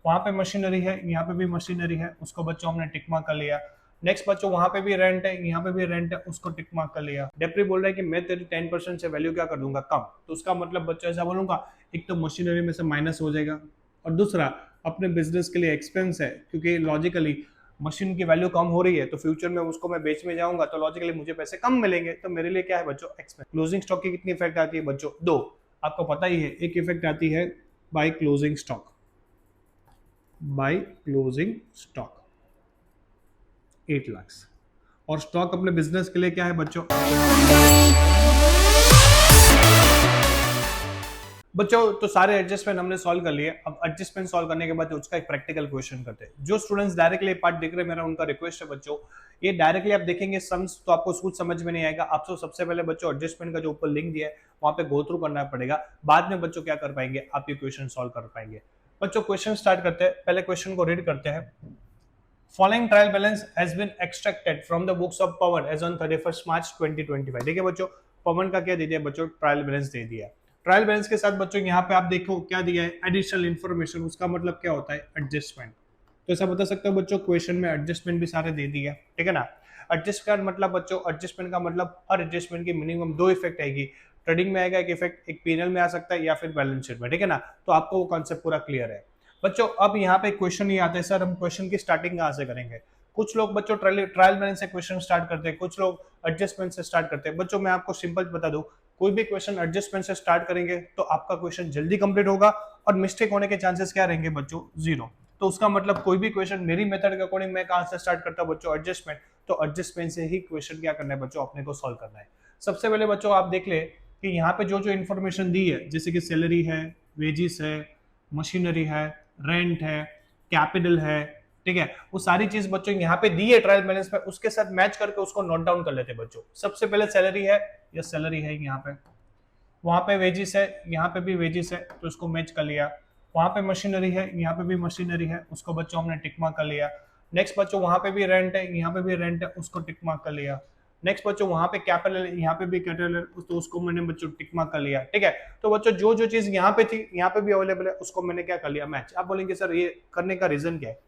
वहां पे मशीनरी है, यहाँ पे भी मशीनरी है, उसको बच्चों हमने टिक मार्क कर लिया। नेक्स्ट बच्चों वहां पे भी रेंट है, यहाँ पे भी रेंट है, उसको टिक मार्क कर लिया। डेप्री बोल रहा है कि मैं तेरी 10% से वैल्यू क्या कर दूंगा, कम। तो उसका मतलब बच्चों ऐसा बोलूंगा, एक तो मशीनरी में से माइनस हो जाएगा, और दूसरा अपने बिजनेस के लिए एक्सपेंस है, क्योंकि लॉजिकली मशीन की वैल्यू कम हो रही है तो फ्यूचर में उसको मैं बेच में जाऊंगा तो लॉजिकली मुझे पैसे कम मिलेंगे, तो मेरे लिए क्या है बच्चों, एक्सपेंस। क्लोजिंग स्टॉक की कितनी इफेक्ट आती है बच्चों, दो। आपको पता ही है, एक इफेक्ट आती है by closing stock, by closing stock 8 lakh. और स्टॉक अपने बिजनेस के लिए क्या है बच्चों, बच्चों तो सारे एडजस्टमेंट हमने सॉल्व कर लिए। अब एडजस्टमेंट सॉल्व करने के बाद उसका एक प्रैक्टिकल क्वेश्चन करते हैं। जो स्टूडेंट्स डायरेक्टली पार्ट देख रहे हैं, मेरा उनका रिक्वेस्ट है बच्चों, ये डायरेक्टली आप देखेंगे सम्स तो आपको कुछ समझ में नहीं आएगा। आपको सबसे पहले बच्चों एडजस्टमेंट का जो ऊपर लिंक दिया है वहां पे गो थ्रू करना पड़ेगा, बाद में बच्चों क्या कर पाएंगे, आप ये क्वेश्चन सॉल्व कर पाएंगे। बच्चों क्वेश्चन स्टार्ट करते हैं, पहले क्वेश्चन को रीड करते हैं। Following trial balance has been extracted from the books of Pawan as on 31st March 2025। देखिए बच्चों, पवन का क्या दे दिया बच्चों, ट्रायल बैलेंस दे दिया। ट्रायल बैलेंस के साथ बच्चों यहाँ पे आप देखो क्या दिया है, एडिशनल इन्फॉर्मेशन। उसका मतलब क्या होता है, एडजस्टमेंट। तो ऐसा बता सकते हो बच्चों, क्वेश्चन में एडजस्टमेंट भी सारे दे दिए, ठीक है ना। एडजस्ट का मतलब बच्चों, एडजस्टमेंट का मतलब हर एडजस्टमेंट की मिनिमम दो इफेक्ट आएगी। ट्रेडिंग में आएगा एक इफेक्ट, एक पीएनएल में आ सकता है या फिर बैलेंस शीट में, ठीक है ना। तो आपको वो कॉन्सेप्ट पूरा क्लियर है बच्चों। अब यहाँ पे क्वेश्चन ये आता है, सर हम क्वेश्चन की स्टार्टिंग कहाँ से करेंगे। कुछ लोग बच्चों ट्रायल बैलेंस से क्वेश्चन स्टार्ट करते हैं, कुछ लोग एडजस्टमेंट से स्टार्ट करते हैं। बच्चों मैं आपको सिंपल बता दूं, कोई भी क्वेश्चन एडजस्टमेंट से स्टार्ट करेंगे तो आपका क्वेश्चन जल्दी कंप्लीट होगा और मिस्टेक होने के चांसेस क्या रहेंगे बच्चों, जीरो। तो उसका मतलब कोई भी क्वेश्चन मेरी मेथड के अकॉर्डिंग मैं कहां से स्टार्ट करता हूं बच्चों, एडजस्टमेंट। तो एडजस्टमेंट से ही क्वेश्चन क्या करना है बच्चों, अपने को सॉल्व करना है। सबसे पहले बच्चों आप देख ले कि यहाँ पे जो जो इन्फॉर्मेशन दी है, जैसे कि सैलरी है, वेजिस है, मशीनरी है, रेंट है, कैपिटल है, ठीक है, वो सारी चीज बच्चों यहाँ पे दी है ट्रायल बैलेंस में, उसके साथ मैच करके उसको नोट डाउन कर लेते हैं बच्चों। सबसे पहले सैलरी है, या सैलरी है यहाँ पे, वहां पे वेजिस है, यहाँ पे भी वेजिस है, तो उसको मैच कर लिया। वहां पे मशीनरी है, यहाँ पे भी मशीनरी है, उसको बच्चों हमने टिक मार्क कर लिया। नेक्स्ट बच्चों वहां पे भी रेंट है, यहाँ पे भी रेंट है, उसको टिक मार्क कर लिया। नेक्स्ट बच्चों वहां पे कैपिटल है, यहाँ पे भी कैपिटल है, तो उसको मैंने बच्चों टिक मार्क कर लिया, ठीक है। तो बच्चों जो जो चीज यहाँ पे थी यहाँ पे भी अवेलेबल है, उसको मैंने क्या कर लिया, मैच। आप बोलेंगे सर ये करने का रीजन क्या है।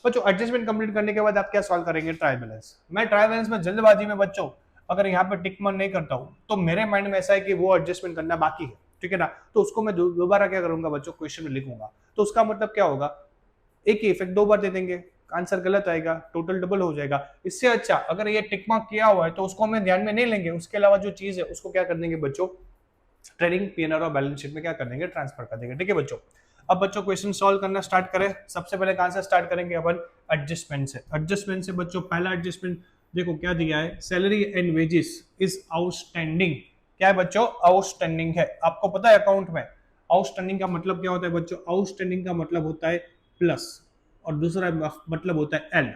बच्चों एडजस्टमेंट कंप्लीट करने के बाद आप क्या सॉल्व करेंगे, ट्रायल बैलेंस। मैं ट्रायल बैलेंस में जल्दबाजी में बच्चों अगर यहाँ पे टिक मार्क नहीं करता हूँ तो मेरे माइंड में ऐसा है कि वो एडजस्टमेंट करना बाकी है, ठीक है ना। तो उसको मैं दोबारा क्या करूंगा बच्चों, क्वेश्चन में लिखूंगा। तो उसका मतलब क्या होगा, एक ही इफेक्ट दो बार दे देंगे, आंसर गलत आएगा, टोटल डबल हो जाएगा। इससे अच्छा अगर ये टिक मार्क किया हुआ है तो उसको हमें ध्यान में नहीं लेंगे, उसके अलावा जो चीज है उसको क्या कर देंगे बच्चों, ट्रेडिंग पीएनआर और बैलेंस शीट में क्या कर देंगे, ट्रांसफर कर देंगे, ठीक है बच्चों। अब बच्चों क्वेश्चन सॉल्व करना स्टार्ट करें। सबसे पहले कहां से स्टार्ट करेंगे अपन, एडजस्टमेंट से। एडजस्टमेंट से बच्चों पहला एडजस्टमेंट देखो क्या दिया है, salary and wages is outstanding. क्या है बच्चों, आउटस्टैंडिंग है। आपको पता है अकाउंट में आउटस्टैंडिंग का मतलब क्या होता है बच्चों, आउटस्टैंडिंग का मतलब होता है प्लस, और दूसरा मतलब होता है एल,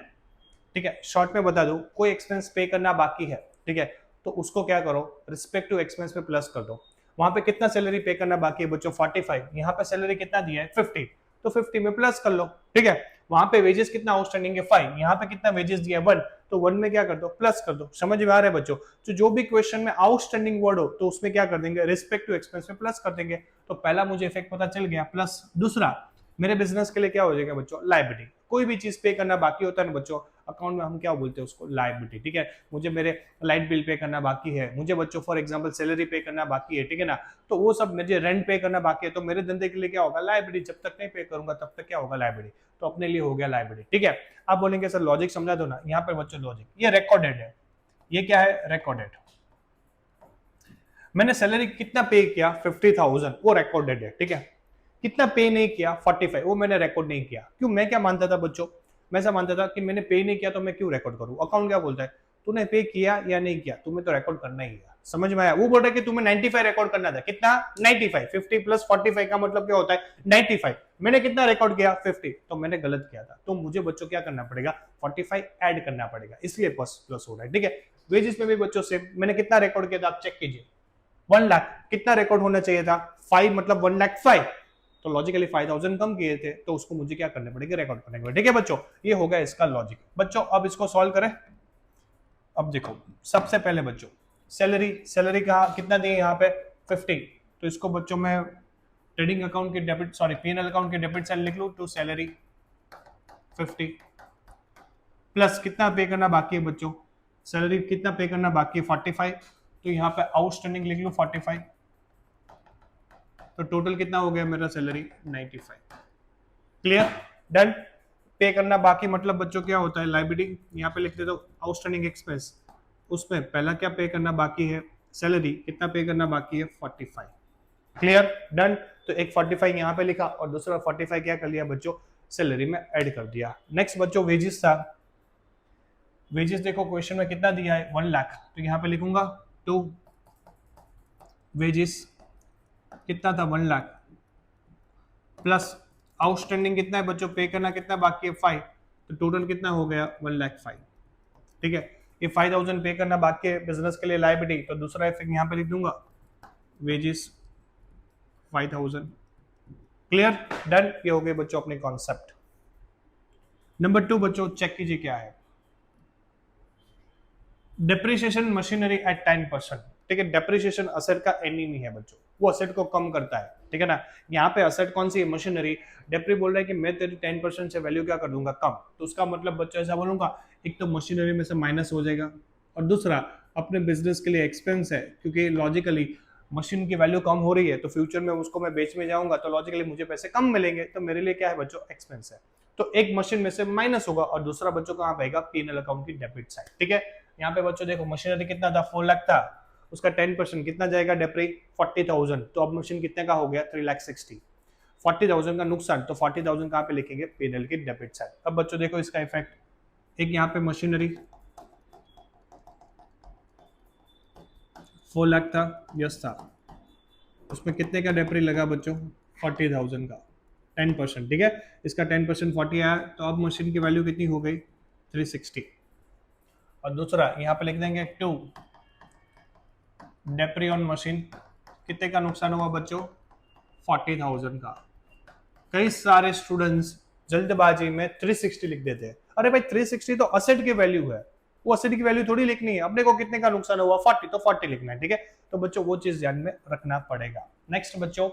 ठीक है। शॉर्ट में बता दो, कोई एक्सपेंस पे करना बाकी है, ठीक है, तो उसको क्या करो, रिस्पेक्ट टू एक्सपेंस पे प्लस कर दो। वहां पे कितना सैलरी पे करना बाकी है बच्चों, 45। यहाँ पे सैलरी कितना दिया है, 50, तो 50 में प्लस कर लो, ठीक है। वहां पे वेजेस कितना आउटस्टैंडिंग है, 5। यहाँ पे कितना वेजेस दिया है, 1, तो 1 में क्या कर दो, प्लस कर दो। समझ में आ रहा है बच्चों। तो जो भी क्वेश्चन में आउटस्टैंडिंग वर्ड हो तो उसमें क्या कर देंगे, रिस्पेक्ट टू एक्सपेंस में प्लस कर देंगे। तो पहला मुझे इफेक्ट पता चल गया, प्लस। दूसरा मेरे बिजनेस के लिए क्या हो जाएगा बच्चों, लायबिलिटी। कोई भी चीज पे करना बाकी होता है ना बच्चों, अकाउंट में हम क्या बोलते हैं उसको, लायबिलिटी, ठीक है। मुझे मेरे लाइट बिल पे करना बाकी है, मुझे बच्चों फॉर एग्जांपल सैलरी पे करना बाकी है, ठीक है ना। तो वो सब मुझे रेंट पे करना बाकी है, तो मेरे धंधे के लिए क्या होगा, लायबिलिटी। जब तक नहीं पे करूंगा तब तक क्या होगा, लायबिलिटी। तो अपने लिए हो गया लायबिलिटी, ठीक है। आप बोलेंगे सर लॉजिक समझा दो ना। यहाँ पे बच्चों लॉजिक, ये रिकॉर्डेड है। ये क्या है, रिकॉर्डेड। मैंने सैलरी कितना पे किया, 50,000, वो रिकॉर्डेड है, ठीक है। कितना पे नहीं किया, 45, वो मैंने रिकॉर्ड नहीं किया। क्यों, मैं क्या मानता था बच्चों, मैं ऐसा मानता था कि मैंने पे नहीं किया तो मैं क्यों रिकॉर्ड करूं। अकाउंट क्या बोलता है, तूने पे किया या नहीं किया, तुम्हें तो रिकॉर्ड करना ही है। समझ में आया। वो बोल रहा है कि तुम्हें 95 रिकॉर्ड करना था, कितना, 95। 50 प्लस 45 का मतलब क्या होता है, 95। मैंने कितना रिकॉर्ड किया, 50, तो मैंने गलत किया था। तो मुझे बच्चों क्या करना पड़ेगा, 45 ऐड करना पड़ेगा, इसलिए प्लस हो रहा है, ठीक है। वेजेस में भी बच्चों से मैंने कितना रिकॉर्ड किया था, आप चेक कीजिए, 1 लाख। कितना रिकॉर्ड होना चाहिए था, 5, मतलब 1 लाख 5। तो लॉजिकली 5,000 कम किए थे, तो उसको मुझे क्या करने पड़ेगा, रिकॉर्ड करने पड़ेगा, ठीक है बच्चों। ये होगा इसका लॉजिक बच्चों। अब इसको सॉल्व करें। अब देखो सबसे पहले बच्चों सैलरी, सैलरी का कितना दिए यहाँ पे, 50। तो इसको बच्चों में ट्रेडिंग अकाउंट के डेबिट सॉरी पीएनएल अकाउंट के डेबिट साइड लिख लूं टू सैलरी 50 प्लस कितना पे करना बाकी है बच्चों, सैलरी कितना पे करना बाकी है 45, तो यहाँ पे आउटस्टैंडिंग लिख लूं 45, तो टोटल कितना हो गया मेरा सैलरी 95। Clear, done. पे करना बाकी मतलब बच्चों क्या होता है, लाइबिलिटी, यहाँ पे लिख देता हूं आउटस्टैंडिंग एक्सपेंस, उसमें पहला क्या पे करना बाकी है, सैलरी कितना पे करना बाकी है 45। Clear, done. तो एक 45 यहाँ पे लिखा और दूसरा 45 क्या कर लिया बच्चों, सैलरी में ऐड कर दिया। नेक्स्ट बच्चों वेजेस था, वेजेस देखो क्वेश्चन में कितना दिया है 1 लाख, तो यहाँ पे लिखूंगा टू वेजेस कितना था 1 लाख प्लस आउटस्टैंडिंग कितना है बच्चों, पे करना कितना बाकी है 5, तो टोटल कितना हो गया 1,05,000। ठीक है, ये 5,000 पे करना बाकी है बिजनेस के लिए लायबिलिटी, तो दूसरा इफेक्ट यहाँ पे लिख दूंगा वेजेस 5,000। Clear, done. ये हो गए बच्चों अपने कॉन्सेप्ट। नंबर 2 बच्चों चेक कीजिए क्या है, डेप्रिसिएशन मशीनरी एट 10%। ठीक है, डेप्रिसिएशन असेट का एनिमी है बच्चों, वो असेट को कम करता है। ठीक है ना, यहाँ पे असेट कौन सी है, मशीनरी। डेप्री बोल रहा है कि मैं तेरी 10% से वैल्यू क्या कर दूंगा, कम, तो उसका मतलब बच्चों ऐसा बोलूंगा, एक तो मशीनरी में से माइनस हो जाएगा और दूसरा अपने बिजनेस के लिए एक्सपेंस है, क्योंकि लॉजिकली मशीन की वैल्यू कम हो रही है तो फ्यूचर में उसको मैं बेच में जाऊंगा तो लॉजिकली मुझे पैसे कम मिलेंगे, तो मेरे लिए क्या है बच्चों, एक्सपेंस है। तो एक मशीन में से माइनस होगा और दूसरा बच्चों कहाँ पाएगा, पीएनएल अकाउंट की डेबिट साइड। ठीक है, यहाँ पे बच्चों देखो मशीनरी कितना था 4 लाख था, उसका 10% कितना जाएगा डेप्री 40,000, तो अब मशीन कितने का हो गया 3,60,000। 40,000 का नुकसान, तो 40,000 कहाँ पे लिखेंगे, पीएनएल की डेबिट साइड। अब बच्चों देखो इसका इफेक्ट, एक यहाँ पे मशीनरी 4 लाख था, यस था, उसमें कितने का डेप्री लगा बच्चों 40,000 का 10%। ठीक है, इसका 10% 40 आया, तो अब मशीन की वैल्यू कितनी हो गई 360। और दूसरा यहाँ पे लिख देंगे 2 डेप्री ऑन मशीन, कितने का नुकसान हुआ बच्चों 40,000 का। कई सारे स्टूडेंट्स जल्दबाजी में 360 लिख देते हैं, अरे भाई 360 तो असेट की वैल्यू है, वो असेट की वैल्यू थोड़ी लिखनी है, अपने को कितने का नुकसान हुआ 40, तो 40 लिखना है। ठीक है, तो बच्चों वो चीज ध्यान में रखना पड़ेगा। नेक्स्ट बच्चों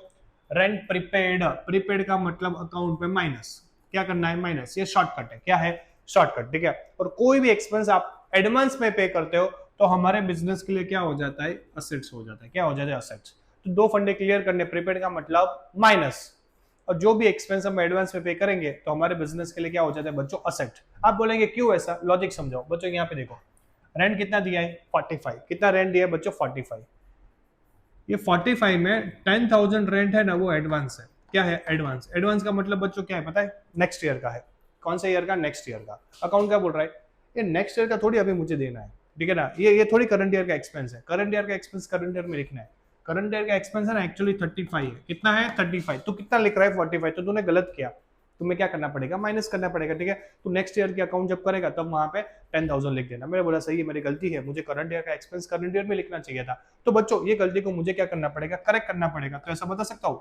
रेंट प्रीपेड, प्रीपेड का मतलब अकाउंट में माइनस, क्या करना है माइनस, ये शॉर्टकट है, क्या है शॉर्टकट। ठीक है, और कोई भी एक्सपेंस आप एडवांस में पे करते हो तो हमारे बिजनेस के लिए क्या हो जाता है, असेट्स हो जाता है, क्या हो जाता है असेट्स। तो दो फंडे क्लियर करने, प्रीपेड का मतलब माइनस, और जो भी एक्सपेंस हम एडवांस में पे करेंगे तो हमारे बिजनेस के लिए क्या हो जाता है बच्चों, असेट। आप बोलेंगे क्यों ऐसा, लॉजिक समझाओ बच्चों। यहाँ पे देखो रेंट कितना दिया है 45, कितना रेंट दिया है बच्चों 45, ये 45 में 10,000 रेंट है ना, वो एडवांस है। क्या है एडवांस, एडवांस का मतलब बच्चों क्या है पता है, नेक्स्ट ईयर का है। कौन से ईयर का, नेक्स्ट ईयर का। अकाउंट क्या बोल रहा है, ये नेक्स्ट ईयर का थोड़ी अभी मुझे देना है, ठीक है ना, ये थोड़ी करंट ईयर का एक्सपेंस है, करंट ईयर का एक्सपेंस करंट ईयर में लिखना है। करंट ईयर का एक्सपेंस है ना एक्चुअली 35 है, कितना है 35, तो कितना लिख रहा है 45, तो तूने गलत किया, तुम्हें क्या करना पड़ेगा, माइनस करना पड़ेगा। ठीक है, तो नेक्स्ट ईयर की अकाउंट जब करेगा तब वहां पे 10,000 लिख देना। मैंने बोला सही है, मेरी गलती है, मुझे करंट ईयर का एक्सपेंस करंट ईयर में लिखना चाहिए था। तो बच्चों ये गलती को मुझे क्या करना पड़ेगा, करेक्ट करना पड़ेगा। तो ऐसा बता सकता हूँ,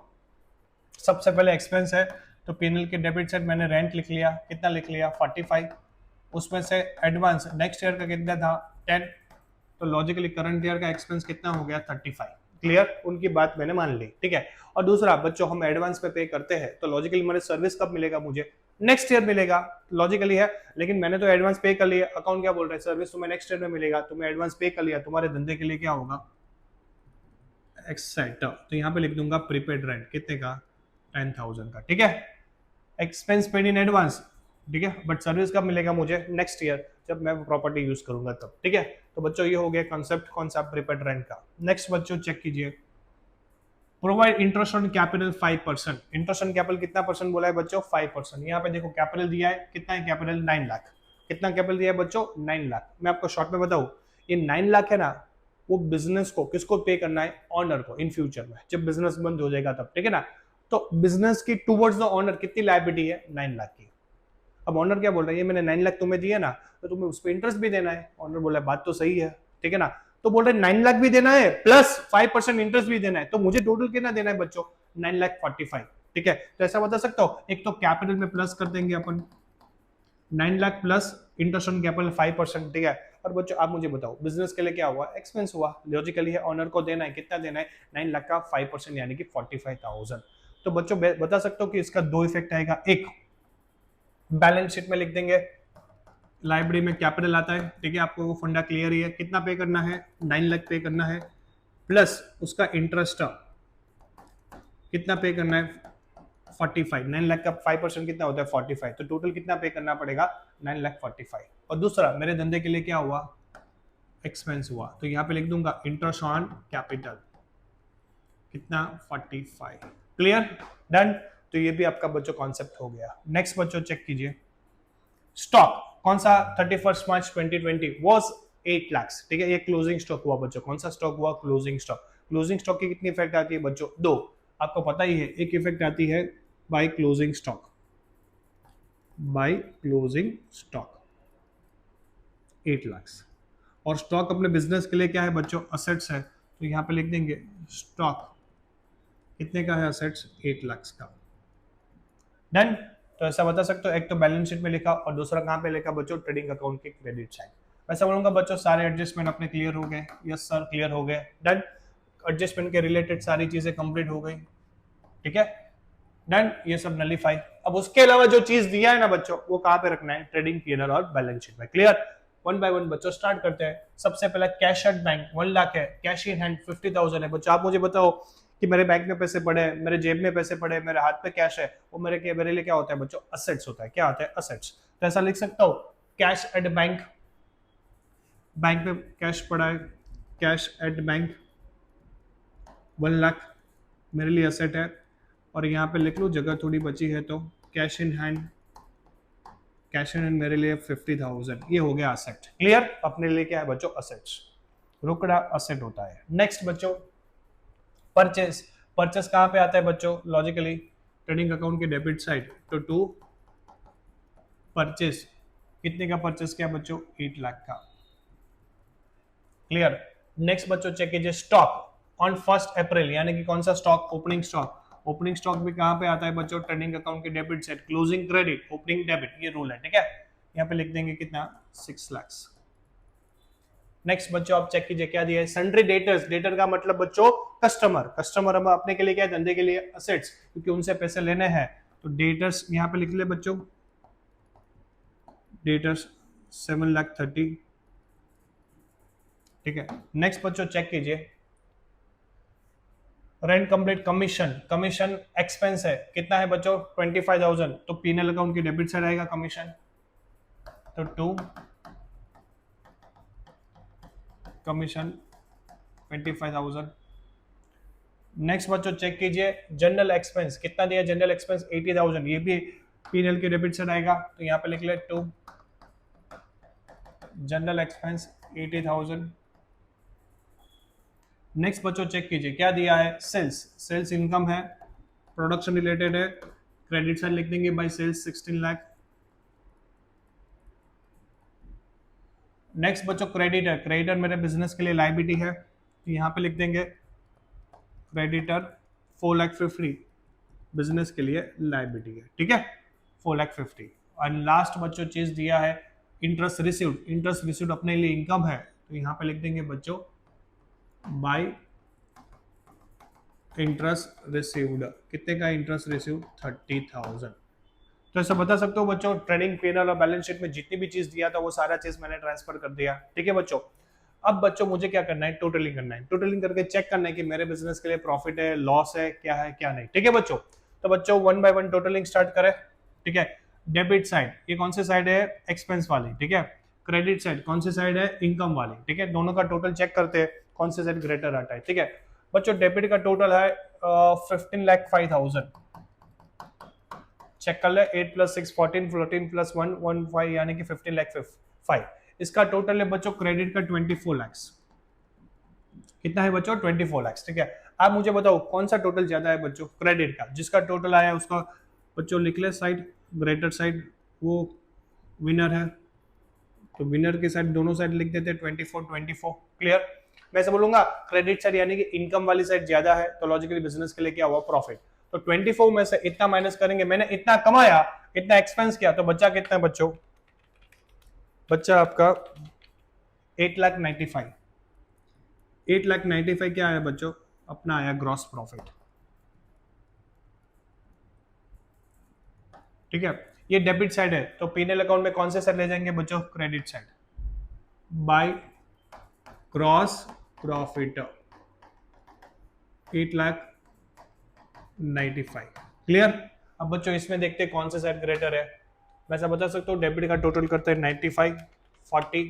सबसे पहले एक्सपेंस है तो पीएनएल के डेबिट साइड मैंने रेंट लिख लिया, कितना लिख लिया 45, उसमें से एडवांस नेक्स्ट ईयर का कितना था 10, तो लॉजिकली करंट ईयर का एक्सपेंस कितना हो गया 35। क्लियर, उनकी बात मैंने मान ली। ठीक है, और दूसरा बच्चों हम एडवांस पे करते हैं तो लॉजिकली मैंने सर्विस कब मिलेगा, मुझे नेक्स्ट ईयर मिलेगा, लॉजिकली है, लेकिन मैंने तो एडवांस पे कर लिया। अकाउंट क्या बोल रहा है, सर्विस तुम्हें नेक्स्ट ईयर में मिलेगा, तुम्हें एडवांस पे कर लिया, तुम्हारे धंधे के लिए क्या होगा एक्सेट, तो यहाँ पे लिख दूंगा प्रीपेड रेंट कितने का 10,000 का। ठीक है, एक्सपेंस पेड इन एडवांस, ठीक है, बट सर्विस कब मिलेगा मुझे नेक्स्ट ईयर, जब मैं प्रॉपर्टी यूज करूंगा तब। ठीक है, तो बच्चों ये हो गया कॉन्सेप्ट कौन सा, प्रीपेड रेंट का। नेक्स्ट बच्चों चेक कीजिए, provide interest on capital 5%, interest on capital कितना परसेंट बोला है बच्चों 5%। यहाँ पे देखो कैपिटल दिया है, कितना है कैपिटल 9 लाख, कितना कैपिटल दिया है बच्चों 9 लाख। मैं आपको शॉर्ट में बताऊं, ये 9 लाख है ना, वो बिजनेस को किसको पे करना है, ऑनर को, इन फ्यूचर में जब बिजनेस बंद हो जाएगा तब। ठीक है ना, तो बिजनेस की टूवर्ड्स द ऑनर कितनी लायबिलिटी है 9 लाख की। अब ऑनर क्या बोल रहा है, ये मैंने 9 लाख तुम्हें दिया ना, तो तुम्हें उस पर इंटरेस्ट भी देना है। ऑनर बोला है बात तो सही है, ठीक है ना, तो बोल रहे 9 लाख भी देना है प्लस 5% इंटरेस्ट भी देना है, तो मुझे टोटल कितना देना है बच्चों 9,45,000। ठीक है, तो ऐसा बता सकता हूं, एक तो कैपिटल में प्लस कर देंगे अपन 9 lakh plus interest on capital 5%। ठीक है, और बच्चों आप मुझे बताओ बिजनेस के लिए क्या हुआ, एक्सपेंस हुआ, लॉजिकली है ऑनर को देना है, कितना देना है 9 लाख का 5% यानी कि 45,000। तो बच्चों बता सकते हो कि इसका दो इफेक्ट आएगा। एक, बैलेंस शीट में लिख देंगे लाइब्रेरी में कैपिटल आता है, ठीक है, आपको वो फंडा क्लियर ही है, कितना पे करना है, 9 लाख पे करना है, प्लस उसका इंटरेस्ट कितना पे करना है, 45। 9 लाख का 5% कितना होता है, 45। तो टोटल कितना पे करना पड़ेगा, 9,45,000। और दूसरा मेरे धंधे के लिए क्या हुआ, एक्सपेंस हुआ, तो यहाँ पे लिख दूंगा इंटरेस्ट ऑन कैपिटल कितना, 45। Clear, done. तो ये भी आपका बच्चों कॉन्सेप्ट हो गया। नेक्स्ट बच्चों चेक कीजिए, स्टॉक कौन सा 31 मार्च 2020 वाज 8 लाख, ठीक है, ये क्लोजिंग स्टॉक हुआ बच्चों। कौन सा स्टॉक हुआ, क्लोजिंग स्टॉक। क्लोजिंग स्टॉक की कितनी इफेक्ट आती है बच्चों, दो, आपको पता ही है। एक इफेक्ट आती है by closing stock, by closing stock 8 lakh. और स्टॉक अपने बिजनेस के लिए क्या है बच्चों, असेट्स है, तो यहाँ पे लिख देंगे स्टॉक कितने का है, असेट्स 8 लाख का। डन। तो ऐसा बता सकते हो, एक तो बैलेंस शीट में लिखा और दूसरा कहाँ पे लिखा बच्चों, ट्रेडिंग अकाउंट के क्रेडिट साइड। वैसा बोलूंगा बच्चों सारे एडजस्टमेंट अपने क्लियर हो गए, यस सर क्लियर हो गए, डन। एडजस्टमेंट के रिलेटेड सारी चीजें कंप्लीट हो गई, ठीक है, डन। ये सब नलीफाई। अब उसके अलावा जो चीज दिया है ना बच्चों, वो कहाँ पे रखना है, ट्रेडिंग पीएनएल और बैलेंस शीट में। क्लियर, वन बाय वन बच्चों स्टार्ट करते हैं। सबसे पहला कैश एट बैंक 1 लाख है, कैश इन हैंड 50,000 है। बच्चों आप मुझे बताओ कि मेरे बैंक में पैसे पड़े हैं, मेरे जेब में पैसे पड़े हैं, मेरे हाथ पे कैश है, वो मेरे लिए क्या होता है बच्चों, असेट्स होता है। क्या होता है, असेट्स। तो ऐसा लिख सकता हूँ, कैश एट बैंक, बैंक में कैश पड़ा है, कैश एट बैंक 1 लाख मेरे लिए असेट है। और यहाँ पे लिख लो, जगह थोड़ी बची है तो cash in hand, cash in hand मेरे लिए 50,000, ये हो गया असेट। क्लियर, अपने लिए क्या है बच्चों, असेट्स, रोकड़ा असेट होता है। नेक्स्ट बच्चों परचेस। परचेस कहां पे आता है बच्चों, लॉजिकली ट्रेडिंग अकाउंट के डेबिट साइड। तो टू परचेस, कितने का परचेस किया बच्चों, 8 लाख का। क्लियर। नेक्स्ट बच्चों चेक कीजिए, स्टॉक ऑन 1 अप्रैल, यानी कि कौन सा stock, opening stock. Opening stock भी कहां पे आता है बच्चों, ट्रेडिंग अकाउंट के debit side, closing credit opening debit, ये रूल है, ठीक है। यहाँ पे लिख देंगे कितना, 6 लाख। नेक्स्ट बच्चों आप चेक कीजिए क्या दिया है, सन्ड्री डेटर्स। डेटर का मतलब बच्चों कस्टमर, कस्टमर हम अपने के लिए क्या है, धंधे के लिए असेट्स, क्योंकि उनसे पैसे लेने हैं। तो डेटर्स यहाँ पे लिख ले बच्चों, डेटर्स 7,30,000, ठीक है। नेक्स्ट बच्चों चेक कीजिए, rent complete commission, commission expense है, कितना है बच्चों, 25,000। तो पीएनएल अकाउंट की डेबिट साइड आएगा कमीशन, तो 2 कमीशन 25,000। नेक्स्ट बच्चों चेक कीजिए, जनरल एक्सपेंस कितना दिया, जनरल एक्सपेंस 80,000, ये भी पीएनएल के डेबिट साइड आएगा। तो यहाँ पे लिख ले 2 जनरल एक्सपेंस 80,000। नेक्स्ट बच्चों चेक कीजिए क्या दिया है, सेल्स, सेल्स इनकम है, प्रोडक्शन रिलेटेड है, क्रेडिट साइड लिख देंगे बाय सेल्स 16 लाख। नेक्स्ट बच्चों क्रेडिटर, क्रेडिटर मेरे बिजनेस के लिए लाइबिलिटी है, तो यहाँ पे लिख देंगे क्रेडिटर 4,50,000 बिजनेस के लिए लाइबिलिटी है, ठीक है, 4,50,000। और लास्ट बच्चों चीज दिया है इंटरेस्ट रिसीव्ड, इंटरेस्ट रिसीव्ड अपने लिए इनकम है, तो यहाँ पे लिख देंगे बच्चों बाय इंटरेस्ट रिसीव्ड, कितने का इंटरेस्ट रिसीव्ड, 30,000। तो ऐसा बता सकते हो बच्चों, ट्रेडिंग पीएनएल और बैलेंस शीट में जितनी भी चीज दिया था वो सारा चीज मैंने ट्रांसफर कर दिया, ठीक है बच्चों। अब बच्चों मुझे क्या करना है, टोटलिंग करना है, टोटलिंग करके चेक करना है कि मेरे बिजनेस के लिए प्रॉफिट है, लॉस है, क्या नहीं, ठीक है बच्चों। तो बच्चों 1 बाय 1 टोटलिंग स्टार्ट करें, ठीक है। डेबिट साइड, ये कौन सी साइड है, एक्सपेंस वाली, ठीक है। क्रेडिट साइड कौन सी साइड है, इनकम वाली, ठीक है। दोनों का टोटल चेक करते हैं कौन सी साइड ग्रेटर आता है, ठीक है बच्चों। डेबिट का टोटल है 15,05,000, चेक कर ले, 8 + 6 14, 14 + 1 15, यानी कि 15,05,000। इसका टोटल है बच्चों क्रेडिट का 24 लाख, कितना है बच्चों, 24 लाख, ठीक है। आप मुझे बताओ कौन सा टोटल ज्यादा है बच्चों, क्रेडिट का, जिसका टोटल आया उसका बच्चों लिख ले साइड, ग्रेटर साइड वो विनर है, तो विनर के साइड दोनों साइड लिख देते हैं 24। क्लियर। मैं ऐसा बोलूंगा क्रेडिट साइड यानी कि इनकम वाली साइड ज्यादा है, तो लॉजिकली बिजनेस के लिए क्या हुआ, प्रॉफिट। तो 24 में से इतना माइनस करेंगे, मैंने इतना कमाया, इतना एक्सपेंस किया, तो बच्चा कितना है बच्चों, बच्चा आपका 8,95,000। 8,95,000 क्या आया बच्चों, अपना आया ग्रॉस प्रॉफिट, ठीक है, ये डेबिट साइड है, तो P&L अकाउंट में कौन से साइड ले जाएंगे बच्चों, credit side, by cross profit 8,95,000। Clear. अब बच्चों इसमें देखते हैं कौन से साइड ग्रेटर है। मैं ऐसा बता सकता हूँ डेबिट का टोटल करते हैं 95, 40,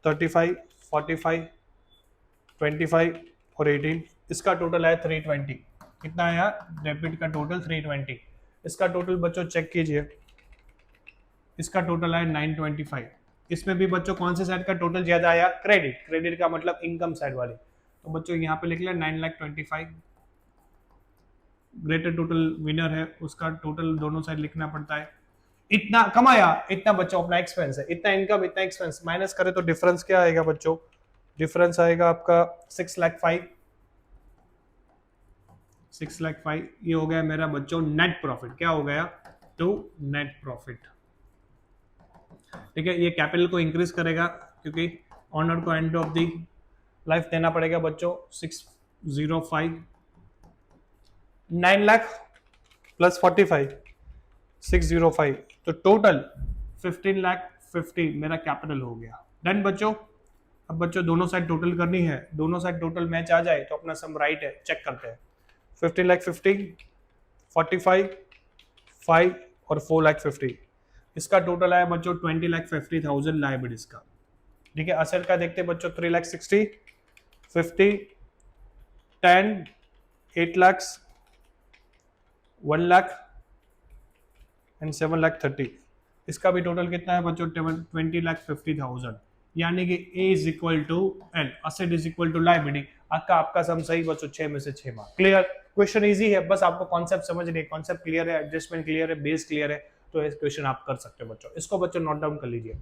35, 45, 25 और 18। इसका टोटल आया 320। कितना आया डेबिट का टोटल 320। इसका टोटल बच्चों चेक कीजिए, इसका टोटल आया 925। इसमें भी बच्चों कौन से साइड का टोटल ज्यादा आया, क्रेडिट। क्रेडिट का मतलब इनकम साइड वाले, तो बच्चों यहाँ पे लिख लिया 9,25,000। ग्रेटर टोटल विनर है, उसका टोटल दोनों साइड लिखना पड़ता है। इतना कमाया, इतना बच्चों अपना एक्सपेंस है, इतना इनकम इतना एक्सपेंस, माइनस करे तो डिफरेंस क्या आएगा बच्चों, डिफरेंस आएगा आपका 6,05,000। 6,05,000 ये हो गया मेरा बच्चों नेट प्रॉफिट। क्या हो गया, टू नेट प्रॉफिट। ठीक है, ये कैपिटल को इंक्रीज करेगा क्योंकि ऑनर को एंड ऑफ द लाइफ देना पड़ेगा बच्चों। 605, 9 लाख प्लस 45, 605, तो टोटल 15,50,000 मेरा कैपिटल हो गया। डन बच्चों। अब बच्चों दोनों साइड टोटल करनी है, दोनों साइड टोटल मैच आ जाए तो अपना सम राइट है, चेक करते हैं। 15,50,000, 45, 5 और 4,50,000। इसका टोटल आया बच्चों 20,50,000 लायबिलिटीज का। ठीक है, असेट का देखते हैं बच्चों 3,60,000, 50, 10, 8 लाख, 1 लाख एंड 7,30,000। इसका भी टोटल कितना है बच्चों 20,50,000। यानी कि A is equal to L, asset is equal to liability. आपका सम सही बच्चों 6 में से 6 मार्क। क्लियर, क्वेश्चन इजी है, बस आपको कॉन्सेप्ट समझ नहीं, कॉन्सेप्ट क्लियर है, एडजस्टमेंट क्लियर है, बेस क्लियर है, तो ये क्वेश्चन आप कर सकते हो बच्चों। इसको बच्चों नोट डाउन कर लीजिए।